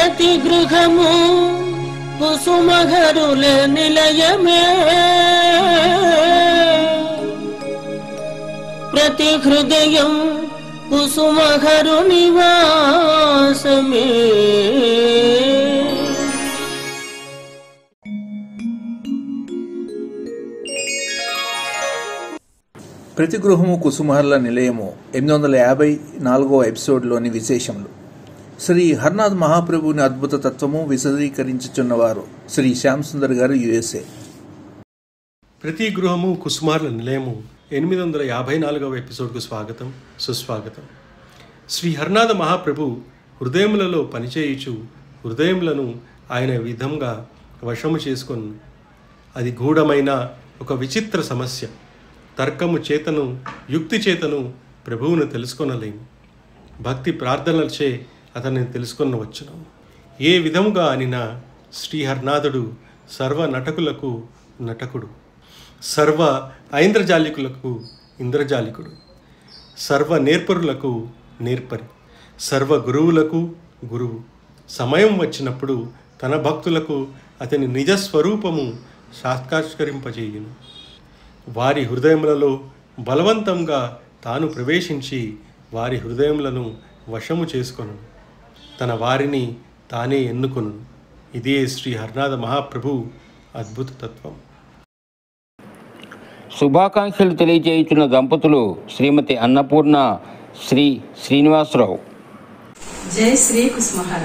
ప్రతి గృహము కుసుమహరుల నిలయమే, ప్రతి హృదయం కుసుమహరు నివాసమే. ప్రతి గృహము కుసుమహర్ల నిలయము 854వ ఎపిసోడ్లోని విశేషములు. శ్రీ హర్నాథ్ మహాప్రభుని అద్భుత తత్వము విశదీకరించుచున్నవారు శ్రీ శ్యామ్ సుందర్ గారు, USA. ప్రతి గృహము కుసుమహర్ల నిలయము 854వ ఎపిసోడ్కు స్వాగతం, సుస్వాగతం. శ్రీ హర్నాథ మహాప్రభు హృదయములలో పనిచేయుచు హృదయములను ఆయన విధంగా వశము చేసుకొని, అది గూఢమైన ఒక విచిత్ర సమస్య. తర్కము చేతను యుక్తి చేతను ప్రభువును తెలుసుకొనలేము. భక్తి ప్రార్థనలచే అతన్ని తెలుసుకొనవచ్చును. ఏ విధముగా అనినా శ్రీ హర్నాథుడు సర్వ నటకులకు నటకుడు, సర్వ ఐంద్రజాలికులకు ఇంద్రజాలికుడు, సర్వ నేర్పరులకు నేర్పరి, సర్వ గురువులకు గురువు. సమయం వచ్చినప్పుడు తన భక్తులకు అతని నిజస్వరూపము సాక్షాత్కరింపజేయును. వారి హృదయములలో బలవంతంగా తాను ప్రవేశించి వారి హృదయములను వశము చేసుకొను, తన వారిని తానే ఎన్నుకొను. ఇదే శ్రీ హర్నాథ మహాప్రభు అద్భుత తత్వం. శుభాకాంక్షలు తెలియజేయుచున్న దంపతులు శ్రీమతి అన్నపూర్ణ, శ్రీ శ్రీనివాసరావు. జై శ్రీ కుసుమహర.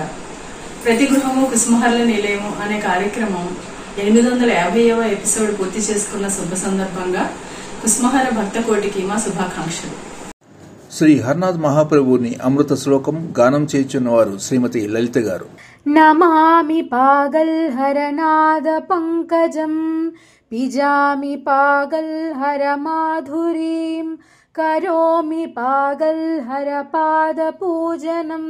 ప్రతి గృహము కుసుమహర్ల నిలయము అనే కార్యక్రమం 850వ ఎపిసోడ్ పూర్తి చేసుకున్న శుభ సందర్భంగా కుసుమహర భక్త కోటికి మా శుభాకాంక్షలు. శ్రీ హర్నాథ్ మహాప్రభుని అమృత శ్లోకం గానం చేయుచున్నవారు శ్రీమతి లలిత గారు. నమామి పాగల్ హరనాద పంకజం, పిజామి పాగల్ హర మాధురీం, కరోమి పాగల్ హర పాద పూజనం,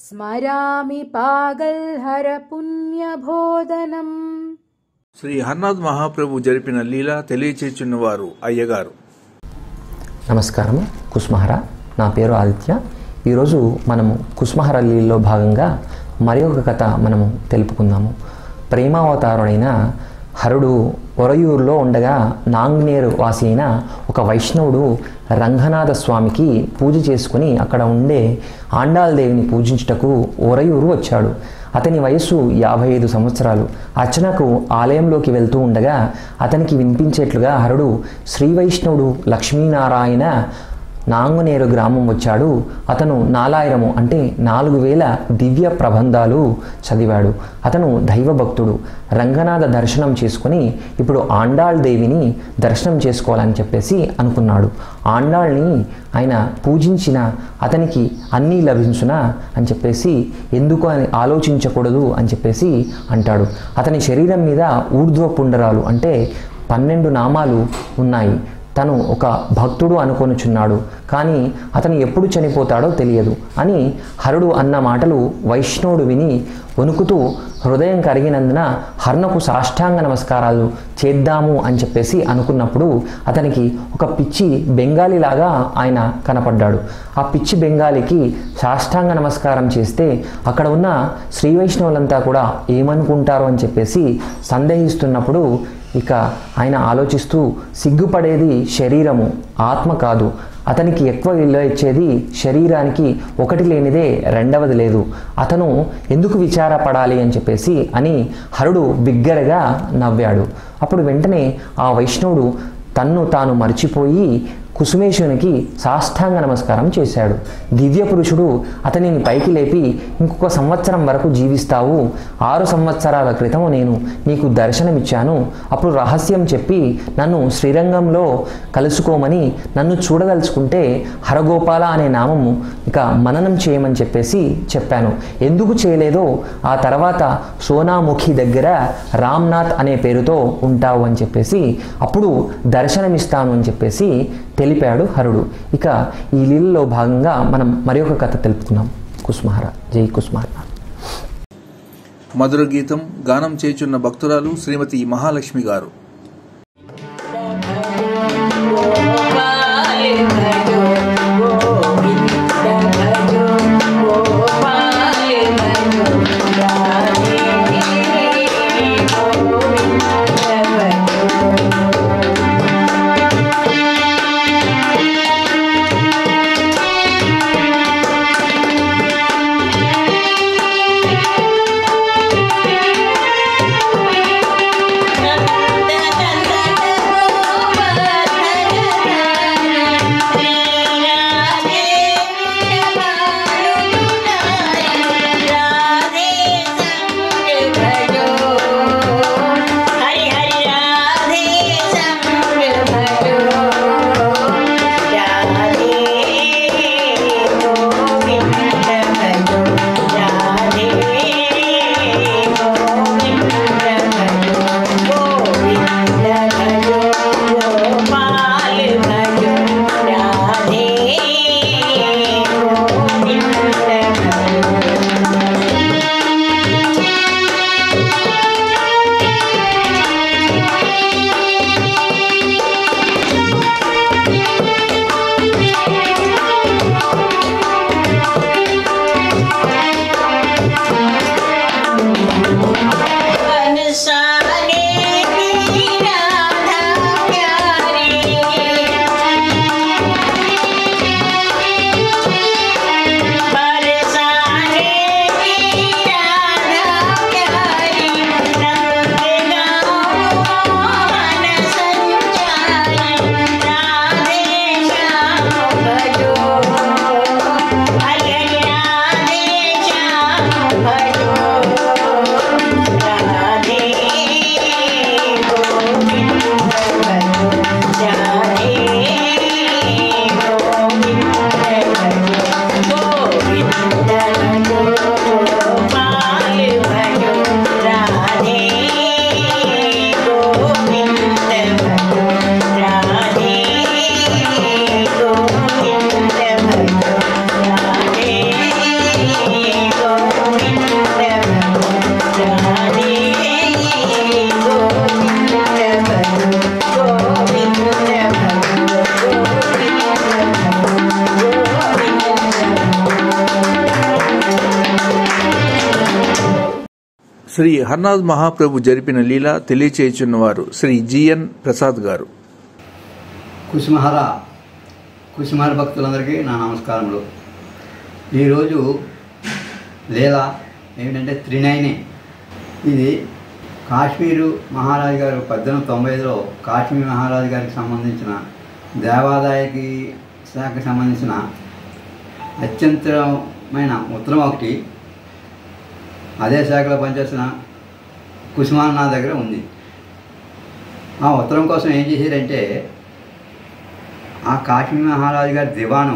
స్మరామి పాగల్ హర పుణ్యబోధనం. శ్రీ హర్నాథ్ మహాప్రభు జరిపిన లీల తెలియచేయుచున్నవారు అయ్యగారు. నమస్కారము. కుసుమహర, నా పేరు ఆదిత్య. ఈరోజు మనము కుసుమహర లీలలో భాగంగా మరి ఒక కథ మనము తెలుపుకుందాము. ప్రేమావతారుడైన హరుడు ఒరయూరులో ఉండగా నాంగ్నేరు వాసి అయిన ఒక వైష్ణవుడు రంగనాథ స్వామికి పూజ చేసుకుని అక్కడ ఉండే ఆండాళదేవిని పూజించుటకు ఒరయూరు వచ్చాడు. అతని వయస్సు 55 సంవత్సరాలు. అర్చనకు ఆలయంలోకి వెళ్తూ ఉండగా అతనికి వినిపించేట్లుగా హరుడు శ్రీ వైష్ణవుడు లక్ష్మీనారాయణ నాంగునేరు గ్రామం వచ్చాడు. అతను 4000 అంటే 4000 దివ్య ప్రబంధాలు చదివాడు. అతను దైవభక్తుడు. రంగనాథ దర్శనం చేసుకుని ఇప్పుడు ఆండాళ్ దేవిని దర్శనం చేసుకోవాలని చెప్పేసి అనుకున్నాడు. ఆండాళ్ళని ఆయన పూజించిన అతనికి అన్నీ లభించునా అని చెప్పేసి ఎందుకు అని ఆలోచించకూడదు అని చెప్పేసి అంటాడు. అతని శరీరం మీద ఊర్ధ్వ పుండరాలు అంటే 12 నామాలు ఉన్నాయి. తను ఒక భక్తుడు అనుకొనుచున్నాడు, కానీ అతను ఎప్పుడు చనిపోతాడో తెలియదు అని హరుడు అన్న మాటలు వైష్ణవుడు విని వణుకుతూ హృదయం కరిగినందున హర్నకు సాష్టాంగ నమస్కారాలు చేద్దాము అని చెప్పేసి అనుకున్నప్పుడు అతనికి ఒక పిచ్చి బెంగాలీలాగా ఆయన కనపడ్డాడు. ఆ పిచ్చి బెంగాలీకి సాష్టాంగ నమస్కారం చేస్తే అక్కడ ఉన్న శ్రీ వైష్ణవులంతా కూడా ఏమనుకుంటారో అని చెప్పేసి సందేహిస్తున్నప్పుడు ఇక ఆయన ఆలోచిస్తూ సిగ్గుపడేది శరీరము, ఆత్మ కాదు. అతనికి ఎక్కువ విలువ ఇచ్చేది శరీరానికి ఒకటి లేనిదే రెండవది లేదు. అతను ఎందుకు విచారపడాలి అని చెప్పేసి అని హరుడు బిగ్గరగా నవ్వాడు. అప్పుడు వెంటనే ఆ వైష్ణవుడు తన్ను తాను మర్చిపోయి కుసుమేశ్వరునికి సాష్టాంగ నమస్కారం చేశాడు. దివ్య పురుషుడు అతనిని పైకి లేపి ఇంకొక సంవత్సరం వరకు జీవిస్తావు, 6 సంవత్సరాల క్రితం నేను నీకు దర్శనమిచ్చాను, అప్పుడు రహస్యం చెప్పి నన్ను శ్రీరంగంలో కలుసుకోమని, నన్ను చూడదలుచుకుంటే హరగోపాల అనే నామము ఇక మననం చేయమని చెప్పేసి చెప్పాను. ఎందుకు చేయలేదో ఆ తర్వాత సోనాముఖి దగ్గర రామ్నాథ్ అనే పేరుతో ఉంటావు అని చెప్పేసి అప్పుడు దర్శనమిస్తాను అని చెప్పేసి తెలిపాడు హరుడు. ఇక ఈ లీలలో భాగంగా మనం మరి ఒక కథ తెలుపుతున్నాం. కుసుమహర. జై కుసుమహర. మధుర గీతం గానం చేయుచున్న భక్తురాలు శ్రీమతి మహాలక్ష్మి గారు. శ్రీ హర్నాథ్ మహాప్రభు జరిపిన లీల తెలియచేయుచున్నవారు శ్రీ జిఎన్ ప్రసాద్ గారు. కుసుమహర భక్తులందరికీ నా నమస్కారములు. ఈరోజు లీల ఏమిటంటే త్రినయని. ఇది కాశ్మీరు మహారాజు గారు 1895లో కాశ్మీర్ మహారాజు గారికి సంబంధించిన దేవాదాయకి శాఖకు సంబంధించిన అత్యంతమైన ఉత్తరం ఒకటి అదే శాఖలో పనిచేసిన కుసుమాన్న దగ్గర ఉంది. ఆ ఉత్తరం కోసం ఏం చేశారంటే ఆ కాశ్మీర్ మహారాజు గారి దివాను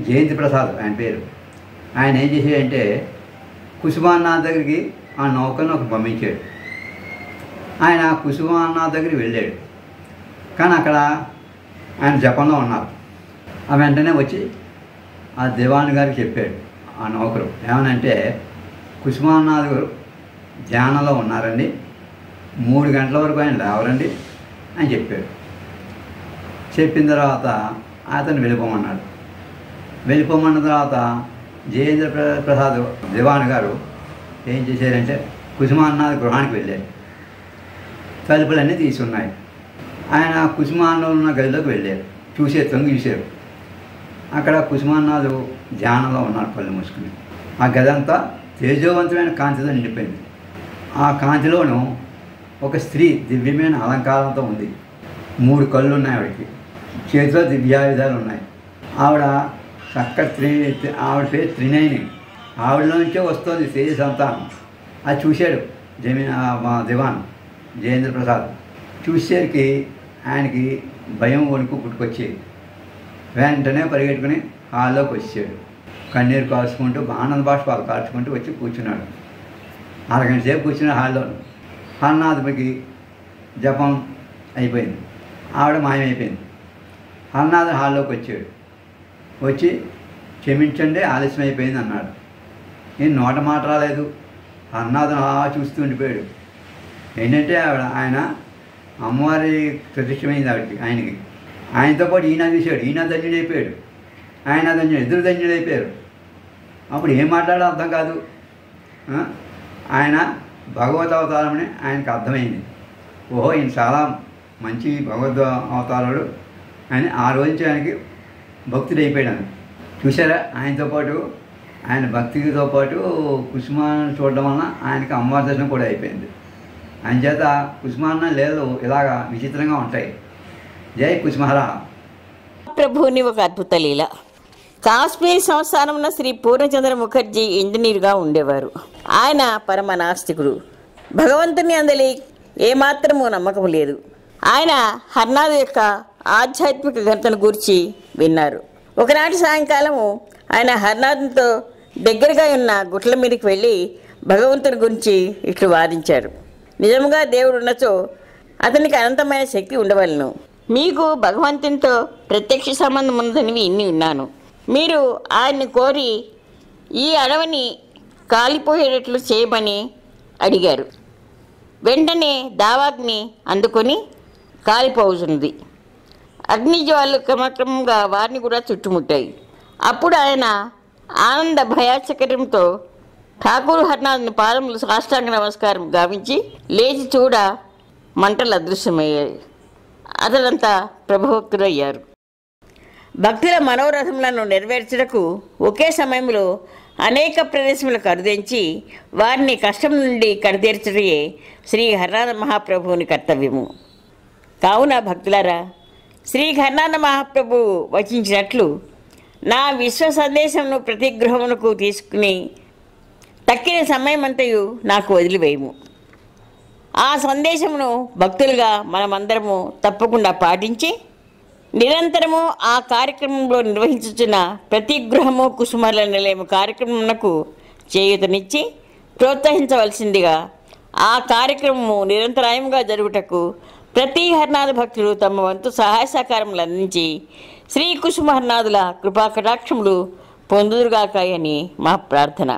జయంతి ప్రసాద్ ఆయన పేరు. ఆయన ఏం చేశాడంటే కుసుమాన్న దగ్గరికి ఆ నౌకను ఒక పంపించాడు. ఆయన కుసుమాన్న దగ్గరికి వెళ్ళాడు. కానీ అక్కడ ఆయన జపంలో ఉన్నారు. ఆ వెంటనే వచ్చి ఆ దివాన్ గారికి చెప్పాడు ఆ నౌకరు ఏమనంటే కుసుమానాథ్ గారు ధ్యానంలో ఉన్నారండి, 3 గంటల వరకు ఆయన లేవరండి అని చెప్పాడు. చెప్పిన తర్వాత అతను వెళ్ళిపోమన్నాడు. వెళ్ళిపోమన్న తర్వాత జయేంద్ర ప్రసాద్ దివాన్ గారు ఏం చేశారంటే కుసుమానాథ్ గృహానికి వెళ్ళారు. తలుపులన్నీ తీసుకున్నాయి. ఆయన కుసుమాన్లో ఉన్న గదిలోకి వెళ్ళారు. తొంగి చూశారు. అక్కడ కుసుమానాథ్ ధ్యానంలో ఉన్నారు కళ్ళు మూసుకుని. ఆ గది అంతా తేజోవంతమైన కాంతితో నిండిపోయింది. ఆ కాంతిలోనూ ఒక స్త్రీ దివ్యమైన అలంకారంతో ఉంది. 3 కళ్ళు ఉన్నాయి ఆవిడకి. చేతిలో దివ్యాయుధాలు ఉన్నాయి. ఆవిడ ఆవిడ పేరు త్రినయని. ఆవిడలో నుంచే వస్తుంది తేజ సంతానం. అది చూశాడు మా దివాన్ జయేంద్ర ప్రసాద్. చూసేసరికి ఆయనకి భయం వణుకు పుట్టుకొచ్చేది. వెంటనే పరిగెట్టుకుని హాల్లోకి వచ్చాడు. కన్నీరు కాల్చుకుంటూ ఆనంద బాష్పాలు కాల్చుకుంటూ వచ్చి కూర్చున్నాడు. 6 గంటల సేపు కూర్చున్నాడు హాల్లో. హర్నాథ్కి జపం అయిపోయింది. ఆవిడ మాయమైపోయింది. హర్నాథ్ హాల్లోకి వచ్చాడు. వచ్చి క్షమించండి ఆలస్యం అయిపోయింది అన్నాడు. నేను నోట మాట రాలేదు. హర్నాథ్ అలా చూస్తూ ఉండిపోయాడు. ఏంటంటే ఆయన అమ్మవారి ప్రతిష్టమైంది ఆయనకి. ఆయనతో పాటు ఈయన చూశాడు. ఈయన ధన్యుడైపోయాడు. ఆయన ఇద్దరు ధన్యుడైపోయారు. అప్పుడు ఏం మాట్లాడో అర్థం కాదు. ఆయన భగవద్ అవతారమని ఆయనకు అర్థమైంది. ఓహో ఈయన చాలా మంచి భగవద్ అవతారుడు అని ఆ రోజు నుంచి ఆయనకి భక్తుడైపోయాడు. చూసారా ఆయనతో పాటు ఆయన భక్తితో పాటు కుసుమాన్ని చూడడం వలన ఆయనకి అమ్మవారి దర్శనం కూడా అయిపోయింది. ఆయన చేత కుసుమాన్న లేదు ఇలాగా విచిత్రంగా ఉంటాయి. జై కుసుమహర. ప్రభువుని ఒక అద్భుత లీల. కాశ్మీర్ సంస్థానంలో శ్రీ పూర్ణచంద్ర ముఖర్జీ ఇంజనీర్గా ఉండేవారు. ఆయన పరమ నాస్తికుడు. భగవంతుని అందలి ఏమాత్రము నమ్మకం లేదు. ఆయన హర్నాథ్ యొక్క ఆధ్యాత్మిక ఘనతను గూర్చి విన్నారు. ఒకనాటి సాయంకాలము ఆయన హర్నాథ్తో దగ్గరగా ఉన్న గుట్ల మీదకి వెళ్ళి భగవంతుని గురించి ఇట్లు వాదించారు. నిజంగా దేవుడు ఉన్నచో అతనికి అనంతమైన శక్తి ఉండవలను. మీకు భగవంతునితో ప్రత్యక్ష సంబంధం ఉన్నదని ఇన్ని విన్నాను. మీరు ఆయన్ని కోరి ఈ అడవిని కాలిపోయేటట్లు చేయమని అడిగారు. వెంటనే దావాగ్ని అందుకొని కాలిపోతున్నది. అగ్నిజ్వాలు క్రమక్రమంగా వారిని కూడా చుట్టుముట్టాయి. అప్పుడు ఆయన ఆనంద భయాచకర్యంతో ఠాకూర్ హర్నాథ్ని పాదములు సాష్టాంగ నమస్కారం గావించి లేచి చూడ మంటలు అదృశ్యమయ్యాయి. అతడంతా ప్రభభక్తుడయ్యారు. భక్తుల మనోరథములను నెరవేర్చుటకు ఒకే సమయంలో అనేక ప్రదేశములకు అరుదించి వారిని కష్టం నుండి కడతీర్చడే శ్రీ హర్నాథ మహాప్రభువుని కర్తవ్యము. కావున భక్తులారా, శ్రీ హర్నాథ మహాప్రభు వచించినట్లు నా విశ్వ సందేశమును ప్రతి గృహమునకు తీసుకుని తక్కిన సమయమంతయు నాకు వదిలివేయము. ఆ సందేశమును భక్తులుగా మనమందరము తప్పకుండా పాటించి నిరంతరము ఆ కార్యక్రమంలో నిర్వహించుచున్న ప్రతి గృహము కుసుమహర నిలయము కార్యక్రమమునకు చేయూతనిచ్చి ప్రోత్సహించవలసిందిగా, ఆ కార్యక్రమము నిరంతరాయంగా జరుగుటకు ప్రతి హర్నాథ భక్తులు తమ వంతు సహాయ సహకారములు అందించి శ్రీ కుసుమహర్నాథుల కృపా కటాక్షములు పొందుదురుగాక అని మా ప్రార్థన.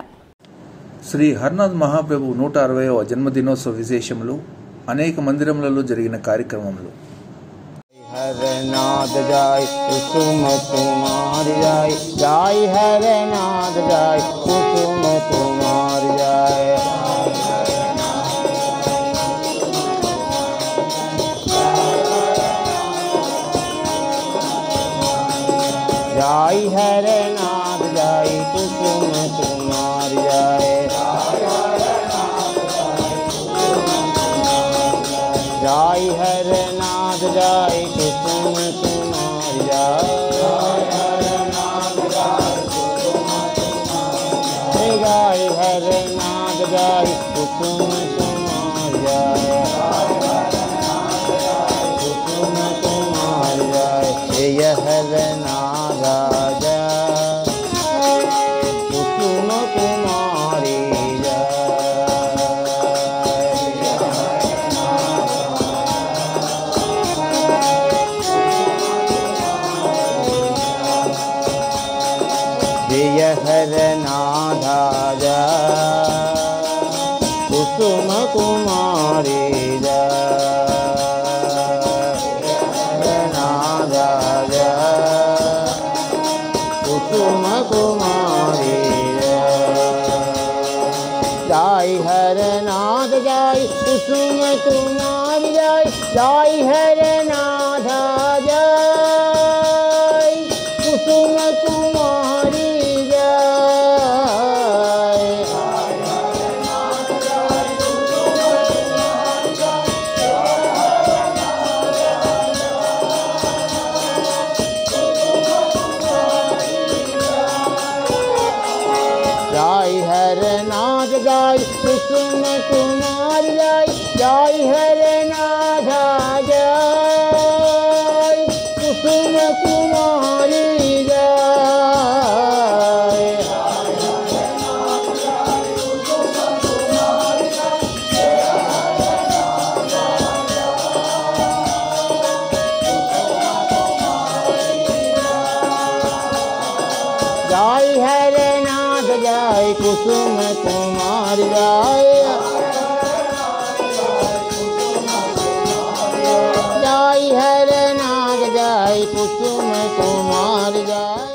శ్రీ హర్నాథ్ మహాప్రభు 160వ జన్మదినోత్సవ విశేషములు, అనేక మందిరములలో జరిగిన కార్యక్రమములు. हरनाथ जाय कुसुम तुम्हार जाय, जाय हरनाथ जाय कुसुम तुम्हार जाय. जय हरनाथ जय कुसुम कुमार जय जय हरनाथ जय कुसुम कुमार जय जय हरनाथ जय कुसुम कुमार जय कुसुम कुमार जय हरनाथ जय कुसुम कुमारी जय हरनाथ कुसुम कुमारी हरनाथ कुसुम कुमारी जय हरनाथ जय कुसुम कुमारी जय जय हरनाथ जय कुसुम कुमारी जय हरनाथ जय कुसुम कुमार जय जय हरनाथ जय कुसुम कुमारी जय हरनाथ जय कुसुम कुमार जय जय हरनाथ जय कुसुम कुमार जय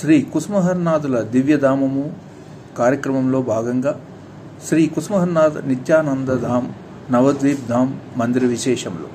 శ్రీ కుసుమహర్నాథుల దివ్యధామము కార్యక్రమంలో భాగంగా శ్రీ కుసుమహర్నాథ్ నిత్యానందధామ్ నవద్వీప్ ధామ్ మందిర విశేషములు.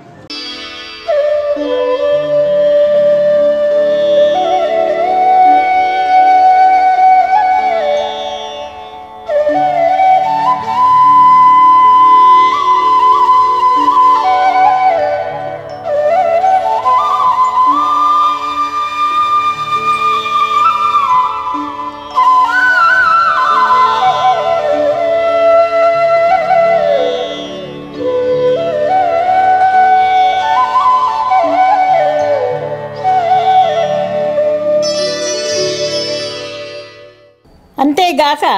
కాక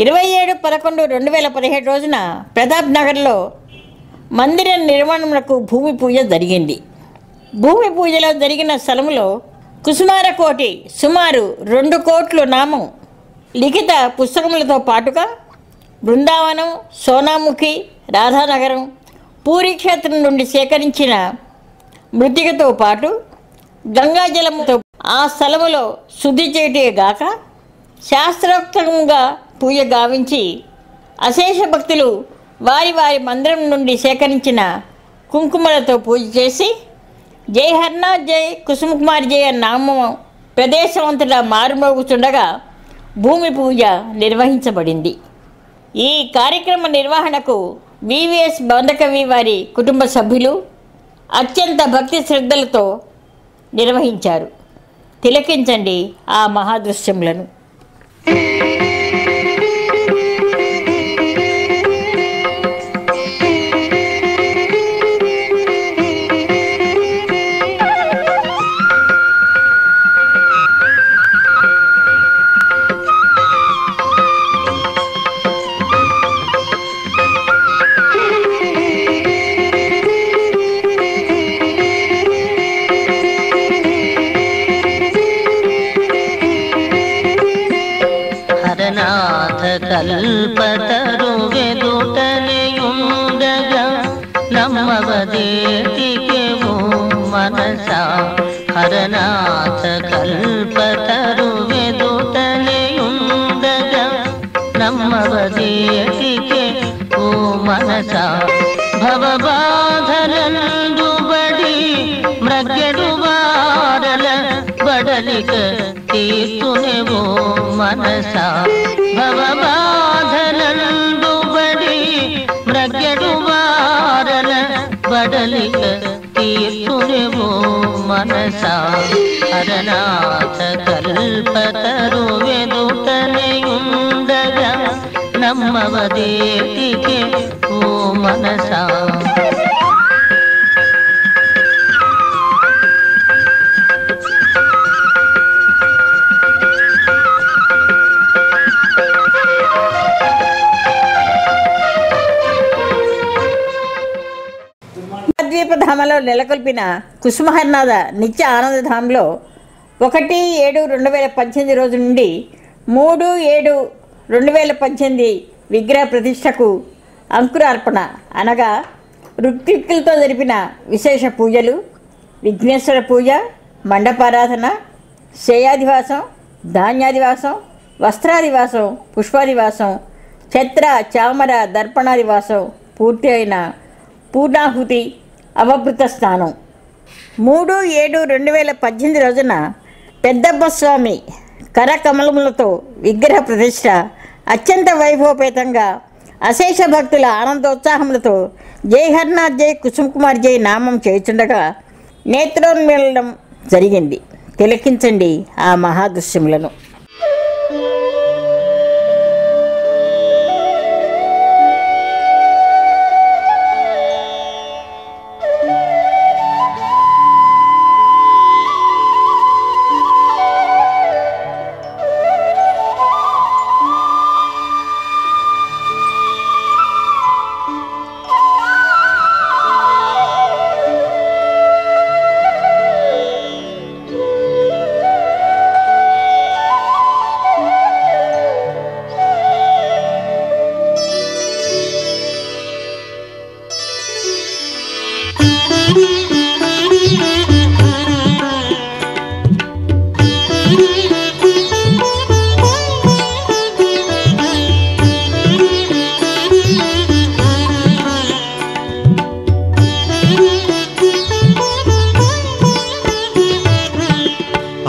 27/11/2017 రోజున ప్రతాప్ నగర్లో మందిర నిర్మాణములకు భూమి పూజ జరిగింది. భూమి పూజలో జరిగిన స్థలంలో కుసుమార కోటి సుమారు 2 కోట్ల నామం లిఖిత పుస్తకములతో పాటుగా బృందావనం, సోనాముఖి, రాధానగరం, పూరీ క్షేత్రం నుండి సేకరించిన మృతికతో పాటు గంగాజలముతో ఆ స్థలములో శుద్ధి చేయటే గాక శాస్త్రోక్తంగా పూజ గావించి అశేష భక్తులు వారి వారి మందిరం నుండి సేకరించిన కుంకుమలతో పూజ చేసి జై హర్నాథ్ జై కుసుమకుమార్ జై అన్న నామం ప్రదేశమంతటా మారుమోగుతుండగా భూమి పూజ నిర్వహించబడింది. ఈ కార్యక్రమ నిర్వహణకు వివిఎస్ బంధకవి వారి కుటుంబ సభ్యులు అత్యంత భక్తి శ్రద్ధలతో నిర్వహించారు. తిలకించండి ఆ మహాదృశ్యములను. కల్పతరువెదుటనేయుండగా నమ్మవదేటికెవు మనసా హరనాథ కల్పతరువెదుటనేయుండగా నమ్మవదేటికే ఓ మనసా భవబాధలందుబడి మ్రగ్గెడు వారల బడలిక తీర్చునేవో మనసా భవబాధలందుబడి మ్రగ్గెడు వారల బడలిక తీర్చునేవో మనసా హరనాథ కల్పతరువెదుటనేయుండగా నమ్మవదేటికే ఓ మనసా. ద్వీపధామలో నెలకొల్పిన కుసుమహర్నాథ నిత్య ఆనందధాంలో 1/7/2018 రోజు నుండి 3/7/2018 విగ్రహ ప్రతిష్టకు అంకురార్పణ అనగా ఋత్విక్కులతో జరిపిన విశేష పూజలు, విఘ్నేశ్వర పూజ, మండపారాధన, శయాదివాసం, ధాన్యాదివాసం, వస్త్రాదివాసం, పుష్పాదివాసం, ఛత్ర చామర దర్పణాదివాసం పూర్తి అయిన పూర్ణాహుతి అవభృత స్నానం. 3/7/2018 రోజున పెద్దప్పస్వామి కరకమలములతో విగ్రహ ప్రతిష్ట అత్యంత వైభవపేతంగా అశేష భక్తుల ఆనందోత్సాహములతో జై హర్నాథ్ జై కుసుమకుమార్ జై నామం చేయుచుండగా నేత్రోన్మీలనం జరిగింది. తిలకించండి ఆ మహాదృశ్యములను.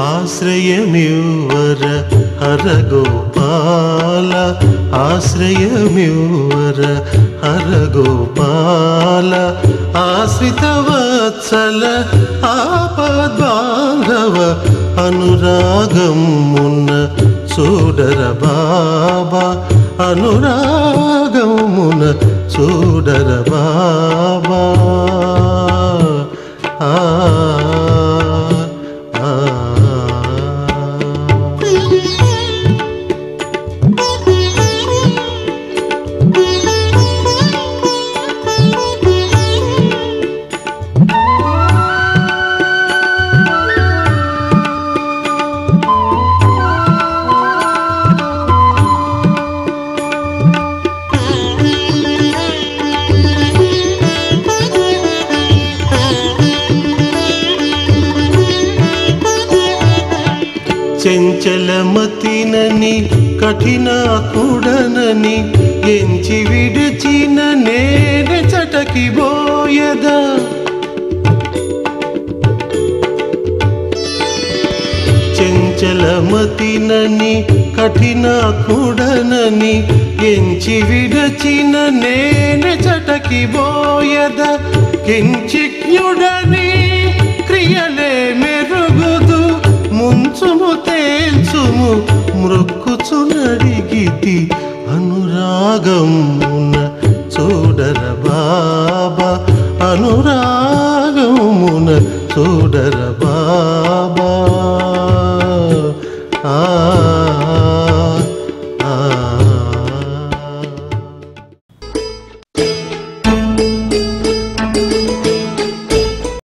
ఆశ్రయమివ్వర హరగోపాల, ఆశ్రయమివ్వర హరగోపాల, ఆశ్రితవత్సల ఆపద్బాంధవ అనురాగమున్న చూడర బాబా, అనురాగమున చూడర బాబా. చంచలమతినని కఠినాకుడనని ఎంచి విడిచిన నేనే చటకి బోయదా చంచలమతినని కఠినాకుడనని ఎంచి విడచిన నేనే చటకి బోయద కించిజ్ఞుడని క్రియలే మెరుగుదు ముంచుము తేల్చుము మృక్కుచునడిగితి అనురాగమున చూడర బాబా అనురాగమున చూడర బాబా ఆ